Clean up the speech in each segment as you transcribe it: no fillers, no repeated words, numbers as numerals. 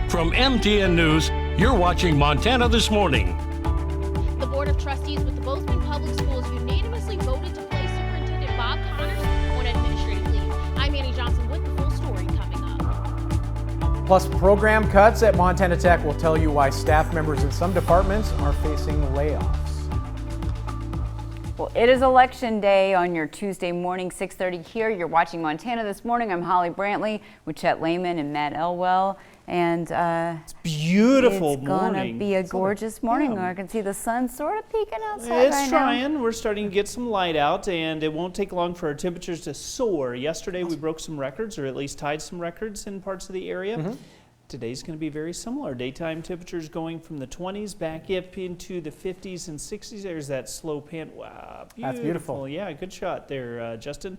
From MTN News, you're watching Montana This Morning. The Board of Trustees with the Bozeman Public Schools unanimously voted to place Superintendent Bob Connors on administrative leave. I'm Annie Johnson with the full story coming up. Plus, program cuts at Montana Tech will tell you why staff members in some departments are facing layoffs. Well, it is election day on your Tuesday morning, 6:30 here. You're watching Montana This Morning. I'm Holly Brantley with Chet Lehman and Matt Elwell. And it's beautiful it's morning. It's gonna be a gorgeous morning. Yeah. I can see the sun sort of peeking outside It's right trying. now. We're starting to get some light out, and it won't take long for our temperatures to soar. Yesterday we broke some records, or at least tied some records in parts of the area. Today's going to be very similar. Daytime temperatures going from the 20s back up into the 50s and 60s. There's that slow pan. Wow, beautiful. That's beautiful. Yeah, good shot there, Justin.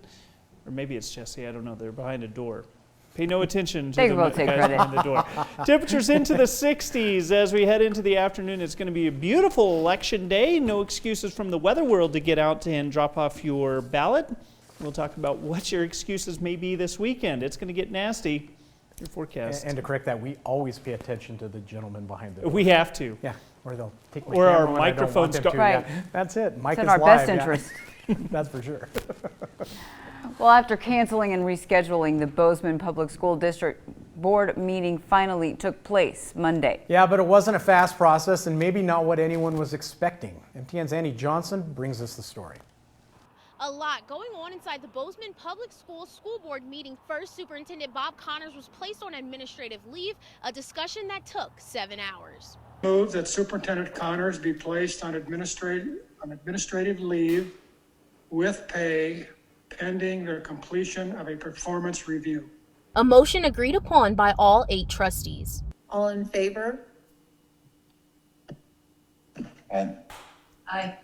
Or maybe it's Jesse. I don't know. They're behind a door. Pay no attention to They the will guys take credit. behind the door. Temperatures into the 60s as we head into the afternoon. It's going to be a beautiful election day. No excuses from the weather world to get out and drop off your ballot. We'll talk about what your excuses may be this weekend. It's going to get nasty. Your forecast. And to correct that, we always pay attention to the gentleman behind the door. We have to. Yeah, or they'll take my Or camera our when I don't want microphones them go- to. Right. Yeah, that's it. Mike It's is in our live. best yeah. interest. That's for sure. Well, after canceling and rescheduling, the Bozeman Public School District Board meeting finally took place Monday. Yeah, but it wasn't a fast process and maybe not what anyone was expecting. MTN's Annie Johnson brings us the story. A lot going on inside the Bozeman Public Schools School Board meeting. First, Superintendent Bob Connors was placed on administrative leave, a discussion that took 7 hours. Move that Superintendent Connors be placed on administrative leave with pay pending the completion of a performance review. A motion agreed upon by all 8 trustees. All in favor? Aye.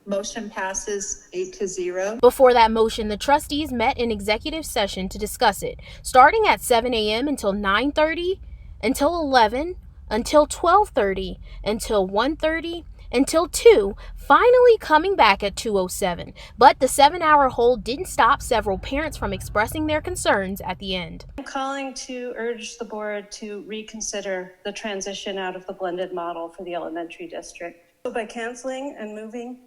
Motion passes 8-0. Before that motion, the trustees met in executive session to discuss it, starting at 7 a.m. until 9:30, until 11, until 12:30, until 1:30, until 2, finally coming back at 2:07. But the 7-hour hold didn't stop several parents from expressing their concerns at the end. I'm calling to urge the board to reconsider the transition out of the blended model for the elementary district. So by canceling and moving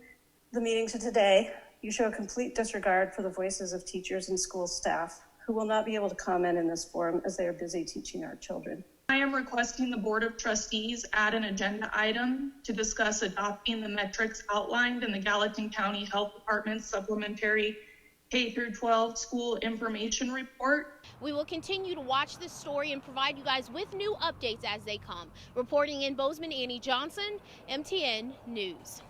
the meeting to today, you show a complete disregard for the voices of teachers and school staff who will not be able to comment in this forum as they are busy teaching our children. I am requesting the Board of Trustees add an agenda item to discuss adopting the metrics outlined in the Gallatin County Health Department's supplementary K-12 school information report. We will continue to watch this story and provide you guys with new updates as they come. Reporting in Bozeman, Annie Johnson, MTN News.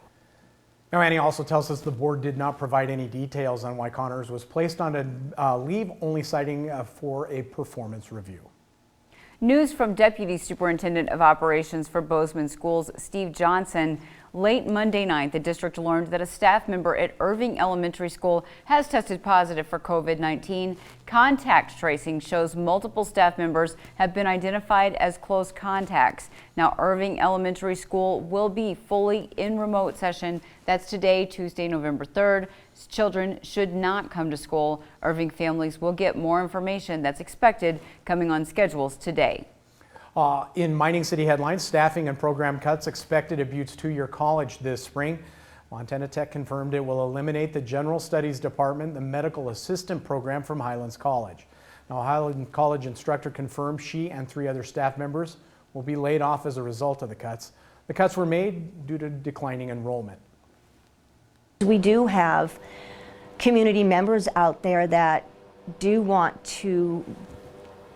Now, Annie also tells us the board did not provide any details on why Connors was placed on a leave, only citing for a performance review. News from Deputy Superintendent of Operations for Bozeman Schools, Steve Johnson. Late Monday night, the district learned that a staff member at Irving Elementary School has tested positive for COVID-19. Contact tracing shows multiple staff members have been identified as close contacts. Now, Irving Elementary School will be fully in remote session. That's today, Tuesday, November 3rd. Children should not come to school. Irving families will get more information that's expected coming on schedules today. In Mining City headlines, staffing and program cuts expected at Butte's two-year college this spring. Montana Tech confirmed it will eliminate the General Studies Department, the medical assistant program from Highlands College. Now, Highlands College instructor confirmed she and 3 other staff members will be laid off as a result of the cuts. The cuts were made due to declining enrollment. We do have community members out there that do want to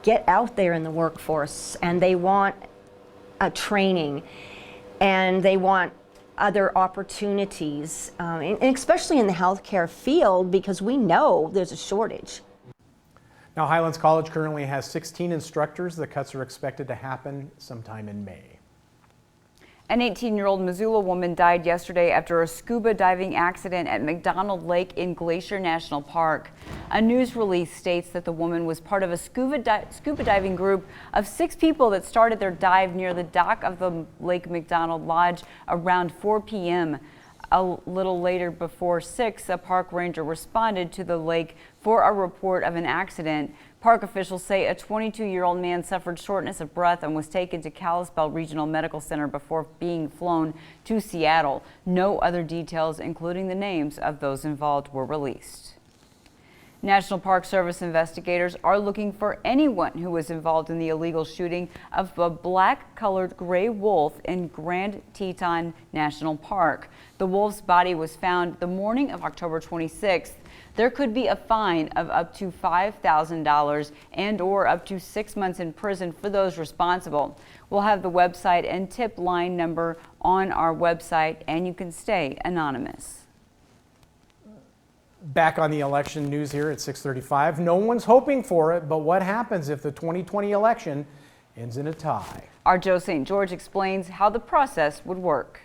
get out there in the workforce, and they want a training and they want other opportunities, and especially in the healthcare field, because we know there's a shortage. Now, Highlands College currently has 16 instructors. The cuts are expected to happen sometime in May. An 18-year-old Missoula woman died yesterday after a scuba diving accident at Mcdonald Lake in Glacier National Park. A news release states that the woman was part of a scuba diving group of 6 people that started their dive near the dock of the Lake Mcdonald Lodge around 4 p.m. A little later, before 6, a park ranger responded to the lake for a report of an accident. Park officials say a 22-year-old man suffered shortness of breath and was taken to Kalispell Regional Medical Center before being flown to Seattle. No other details, including the names of those involved, were released. National Park Service investigators are looking for anyone who was involved in the illegal shooting of a black-colored gray wolf in Grand Teton National Park. The wolf's body was found the morning of October 26th. There could be a fine of up to $5,000 and/or up to 6 months in prison for those responsible. We'll have the website and tip line number on our website, and you can stay anonymous. Back on the election news here at 6:35. No one's hoping for it, but what happens if the 2020 election ends in a tie? Our Joe St. George explains how the process would work.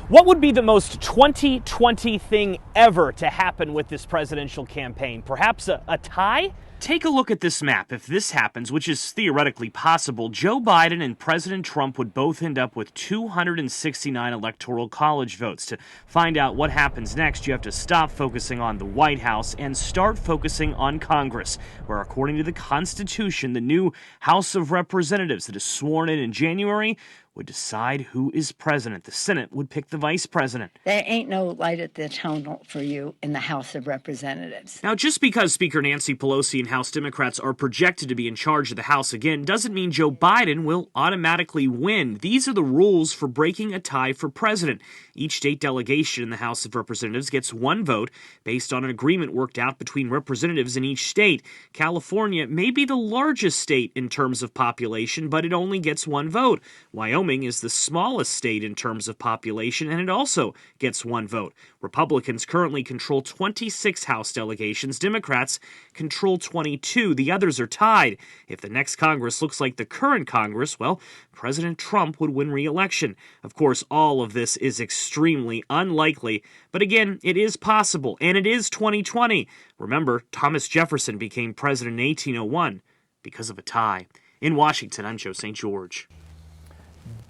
What would be the most 2020 thing ever to happen with this presidential campaign? Perhaps a tie? Take a look at this map. If this happens, which is theoretically possible, Joe Biden and President Trump would both end up with 269 electoral college votes. To find out what happens next, you have to stop focusing on the White House and start focusing on Congress, where according to the Constitution, the new House of Representatives that is sworn in January would decide who is president. The Senate would pick the vice president. There ain't no light at the tunnel for you in the House of Representatives. Now, just because Speaker Nancy Pelosi and House Democrats are projected to be in charge of the House again doesn't mean Joe Biden will automatically win. These are the rules for breaking a tie for president. Each state delegation in the House of Representatives gets one vote based on an agreement worked out between representatives in each state. California may be the largest state in terms of population, but it only gets one vote. Wyoming is the smallest state in terms of population, and it also gets one vote. Republicans currently control 26 House delegations. Democrats control 22. The others are tied. If the next Congress looks like the current Congress, well, President Trump would win re-election. Of course, all of this is extremely unlikely, but again, it is possible, and it is 2020. Remember, Thomas Jefferson became president in 1801 because of a tie. In Washington, I'm Joe St. George.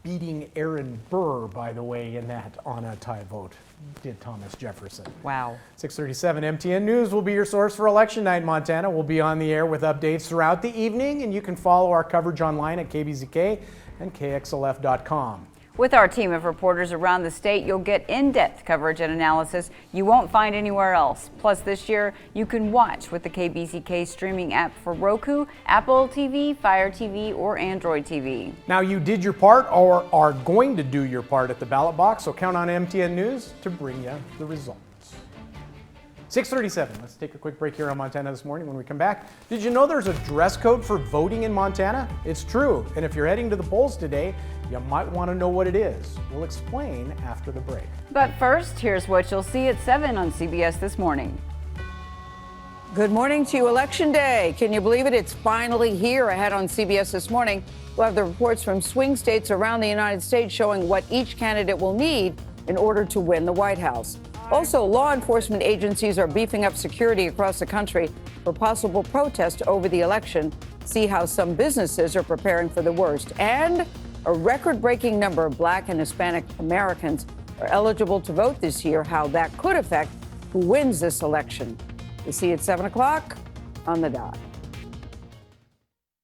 Beating Aaron Burr, by the way, in that on a tie vote, did Thomas Jefferson. Wow. 6:37 MTN News will be your source for election night in Montana. We'll be on the air with updates throughout the evening, and you can follow our coverage online at KBZK and KXLF.com. With our team of reporters around the state, you'll get in-depth coverage and analysis you won't find anywhere else. Plus, this year, you can watch with the KBZK streaming app for Roku, Apple TV, Fire TV, or Android TV. Now, you did your part or are going to do your part at the ballot box, so count on MTN News to bring you the results. 6:37. Let's take a quick break here on Montana This Morning. When we come back, did you know there's a dress code for voting in Montana? It's true. And if you're heading to the polls today, you might want to know what it is. We'll explain after the break. But first, here's what you'll see at 7 on CBS This Morning. Good morning to you. Election Day. Can you believe it? It's finally here. Ahead on CBS This Morning, we'll have the reports from swing states around the United States showing what each candidate will need in order to win the White House. Also, law enforcement agencies are beefing up security across the country for possible protest over the election. See how some businesses are preparing for the worst. And a record-breaking number of Black and Hispanic Americans are eligible to vote this year, how that could affect who wins this election. We'll see you at 7 o'clock on the dot.